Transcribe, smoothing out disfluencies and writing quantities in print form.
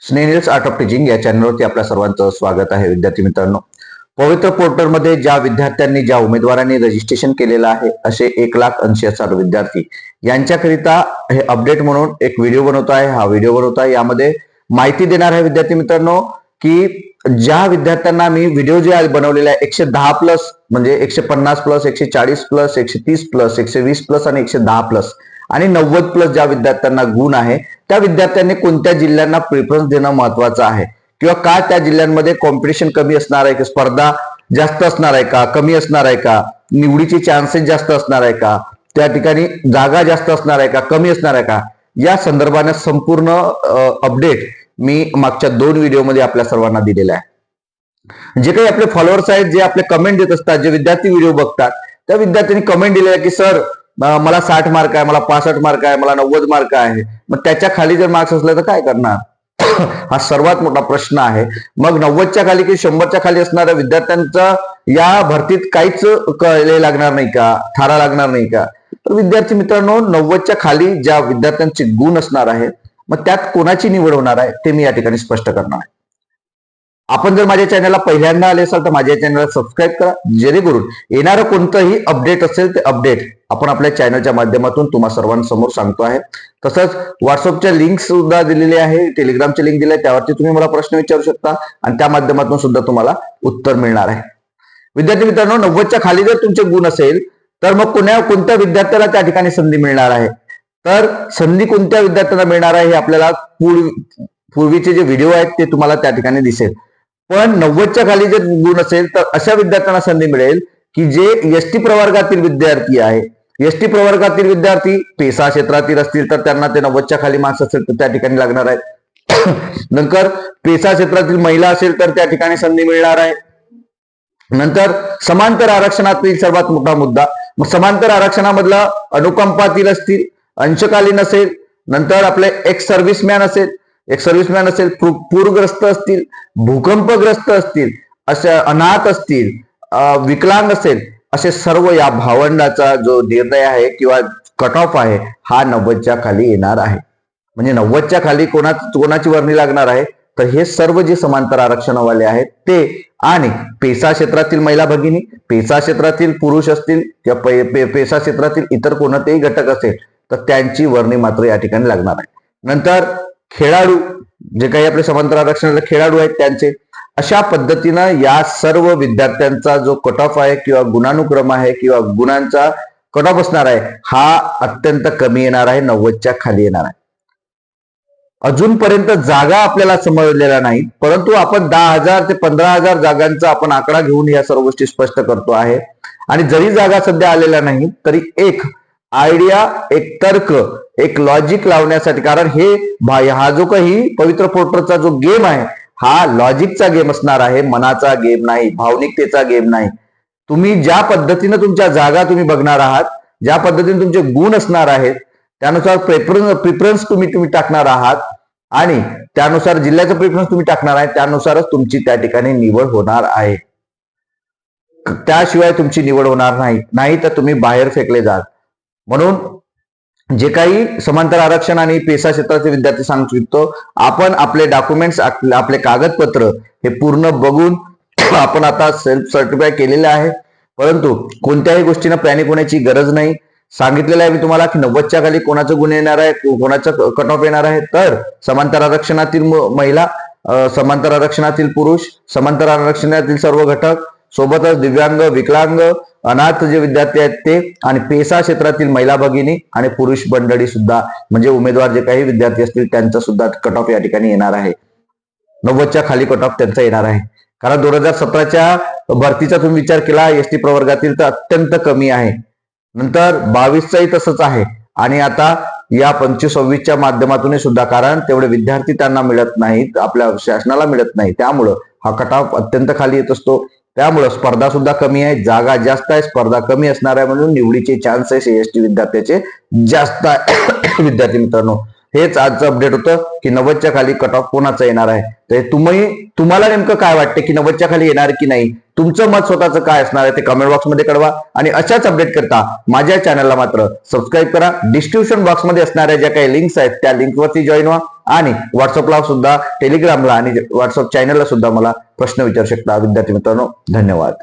स्नेहिल्स art of teaching या चॅनलवरती आपल्या सर्वांचं स्वागत आहे. विद्यार्थी मित्रांनो, पवित्र पोर्टलमध्ये ज्या विद्यार्थ्यांनी ज्या उमेदवारांनी रजिस्ट्रेशन केलेलं आहे असे 1,80,000 विद्यार्थी यांच्याकरिता हे अपडेट म्हणून एक व्हिडिओ बनवतो आहे. हा व्हिडिओ बनवतो आहे, यामध्ये माहिती देणार आहे विद्यार्थी मित्रांनो की ज्या विद्यार्थ्यांना मी व्हिडिओ जे बनवलेले आहे 110 प्लस म्हणजे 150 प्लस 140 प्लस 130 प्लस 120 प्लस आणि 110 प्लस आणि 90 प्लस ज्या विद्यार्थ्यांना गुण आहे त्या विद्यार्थ्यांनी कोणत्या जिल्ह्यांना प्रेफरन्स देणं महत्वाचं आहे किंवा का त्या जिल्ह्यांमध्ये कॉम्पिटिशन कमी असणार आहे की स्पर्धा जास्त असणार आहे का, कमी असणार आहे का, निवडीचे चान्सेस जास्त असणार आहे का, त्या ठिकाणी जागा जास्त असणार आहे का, कमी असणार आहे का, या संदर्भाने संपूर्ण अपडेट मी मागच्या 2 व्हिडिओमध्ये आपल्या सर्वांना दिलेला आहे. जे काही आपले फॉलोअर्स आहेत, जे आपले कमेंट देत असतात, जे विद्यार्थी व्हिडिओ बघतात त्या विद्यार्थ्यांनी कमेंट दिलेला आहे की सर मला 60 मार्क आहे, मला 65 मार्क आहे, मला 90 मार्क आहे, मग त्याच्या खाली जर मार्क्स असले तर काय करणार? हा सर्वात मोठा प्रश्न आहे. मग 90च्या खाली की 100च्या खाली असणाऱ्या विद्यार्थ्यांचा या भरतीत काहीच लागणार नाही का, थारा लागणार नाही का? तर विद्यार्थी मित्रांनो, 90च्या खाली ज्या विद्यार्थ्यांचे गुण असणार आहे मग त्यात कोणाची निवड होणार आहे ते मी या ठिकाणी स्पष्ट करणार आहे. आपण जर माझ्या चॅनलला पहिल्यांदा आले असाल तर माझ्या चॅनलला सबस्क्राईब करा, जेणेकरून येणारं कोणतंही अपडेट असेल ते अपडेट आपण आपल्या चॅनलच्या माध्यमातून तुम्हा सर्वांसमोर सांगतो आहे. तसंच व्हॉट्सअपच्या लिंक सुद्धा दिलेली आहे, टेलिग्रामचे लिंक दिले आहे, त्यावरती तुम्ही मला प्रश्न विचारू शकता आणि त्या माध्यमातून सुद्धा तुम्हाला उत्तर मिळणार आहे. विद्यार्थी मित्रांनो, 90च्या खाली जर तुमचे गुण असेल तर मग कोणत्या विद्यार्थ्याला त्या ठिकाणी संधी मिळणार आहे? तर संधी कोणत्या विद्यार्थ्यांना मिळणार आहे हे आपल्याला पूर्वीचे जे व्हिडिओ आहेत ते तुम्हाला त्या ठिकाणी दिसेल. पण 90च्या खाली जर गुण असेल तर अशा विद्यार्थ्यांना संधी मिळेल की जे एसटी प्रवर्गातील विद्यार्थी आहे. एसटी प्रवर्गातील विद्यार्थी पेसा क्षेत्रातील असतील तर त्यांना ते 90च्या खाली मार्क्स असेल तर त्या ठिकाणी लागणार आहेत. नंतर पेसा क्षेत्रातील महिला असेल तर त्या ठिकाणी संधी मिळणार आहे. नंतर समांतर आरक्षणातील सर्वात मोठा मुद्दा, मग समांतर आरक्षणामधला अनुकंपातील असतील, अंशकालीन असेल, नंतर आपले एक्स सर्व्हिसमॅन असेल, पूरग्रस्त असतील, भूकंपग्रस्त असतील, असे अनाथ असतील, विकलांग असेल, असे सर्व या भावंडाचा जो निर्णय आहे किंवा कट ऑफ आहे हा 90च्या खाली येणार आहे. म्हणजे 90च्या खाली कोणाची वर्णी लागणार आहे तर हे सर्व जे समांतर आरक्षणवाले आहेत ते, आणि पेसा क्षेत्रातील महिला भगिनी, पेसा क्षेत्रातील पुरुष असतील किंवा पेसा क्षेत्रातील इतर कोणतेही घटक असेल तर त्यांची वर्णी मात्र या ठिकाणी लागणार आहे. नंतर खेळाडू, जे काही आपले समांतर आरक्षणाचे खेळाडू आहेत त्यांचे, अशा पद्धतीनं या सर्व विद्यार्थ्यांचा जो कट ऑफ आहे किंवा गुणानुक्रम आहे किंवा गुणांचा कट ऑफ असणार आहे हा अत्यंत कमी येणार आहे, 90च्या खाली येणार आहे. अजूनपर्यंत जागा आपल्याला समजलेल्या नाही, परंतु आपण 10,000 ते 15,000 जागांचा आपण आकडा घेऊन या सर्व गोष्टी स्पष्ट करतो आहे. आणि जरी जागा सध्या आलेल्या नाही तरी एक आयडिया, एक तर्क, एक लॉजिक लावण्यासाठी, कारण हा जो काही पवित्र पोर्टलचा जो गेम आहे हा लॉजिकचा गेम असणार आहे, मनाचा गेम नाही, भावनिकतेचा गेम नाही. तुम्ही ज्या पद्धतीने तुमच्या जागा तुम्ही बघणार आहात, ज्या पद्धतीने तुमचे गुण असणार आहेत त्यानुसार प्रिफरन्स तुम्ही टाकणार आहात आणि त्यानुसार जिल्ह्याचं प्रिफरन्स तुम्ही टाकणार आहे, त्यानुसारच तुमची त्या ठिकाणी निवड होणार आहे. त्याशिवाय तुमची निवड होणार नाही तर तुम्ही बाहेर फेकले जाल. म्हणून जे काही समांतर आरक्षण आणि पेसा क्षेत्राचे विद्यार्थी सांगू इच्छितो, आपण आपले डॉक्युमेंट्स, आपले कागदपत्र हे पूर्ण बघून आपण आता सेल्फ सर्टिफाय केलेले आहे. परंतु कोणत्याही गोष्टीनं पॅनिक होण्याची गरज नाही. सांगितलेलं आहे मी तुम्हाला की 90च्या खाली कोणाचं गुण येणार आहे, कोणाचं कट ऑफ येणार आहे. तर समांतर आरक्षणातील महिला, समांतर आरक्षणातील पुरुष, समांतर आरक्षणातील सर्व घटक, सोबतच दिव्यांग, विकलांग, अनाथ जे विद्यार्थी आहेत ते, आणि पेसा क्षेत्रातील महिला भगिनी आणि पुरुष मंडळी सुद्धा, म्हणजे उमेदवार जे काही विद्यार्थी असतील त्यांचा सुद्धा कट ऑफ या ठिकाणी येणार आहे. 90च्या खाली कट ऑफ त्यांचा येणार आहे. कारण 2017च्या भरतीचा तुम्ही विचार केला एसटी प्रवर्गातील तर अत्यंत कमी आहे. नंतर 22चाही तसंच आहे आणि आता या 25-26च्या माध्यमातून सुद्धा, कारण तेवढे विद्यार्थी त्यांना मिळत नाहीत, आपल्या शासनाला मिळत नाही, त्यामुळं हा कट ऑफ अत्यंत खाली येत असतो. त्यामुळं स्पर्धा सुद्धा कमी आहे, जागा जास्त आहे, स्पर्धा कमी असणार आहे, म्हणून निवडीचे चान्सेस एसटी विद्यार्थ्याचे जास्त आहे. विद्यार्थी मित्रांनो, हेच आजचं अपडेट होतं की 90च्या खाली कट ऑफ कोणाचा येणार आहे. तर तुम्हाला नेमकं काय वाटतं की 90च्या खाली येणार की नाही, तुमचं मत स्वतःचं काय असणार आहे ते कमेंट बॉक्समध्ये कळवा. आणि अशाच अपडेट करता माझ्या चॅनलला मात्र सबस्क्राईब करा. डिस्क्रिप्शन बॉक्समध्ये असणाऱ्या ज्या काही लिंक्स आहेत त्या लिंकवरती जॉईन व्हा आणि व्हॉट्सअपला सुद्धा, टेलिग्रामला आणि व्हॉट्सअप चॅनलला सुद्धा मला प्रश्न विचारू शकता विद्यार्थी मित्रांनो. धन्यवाद.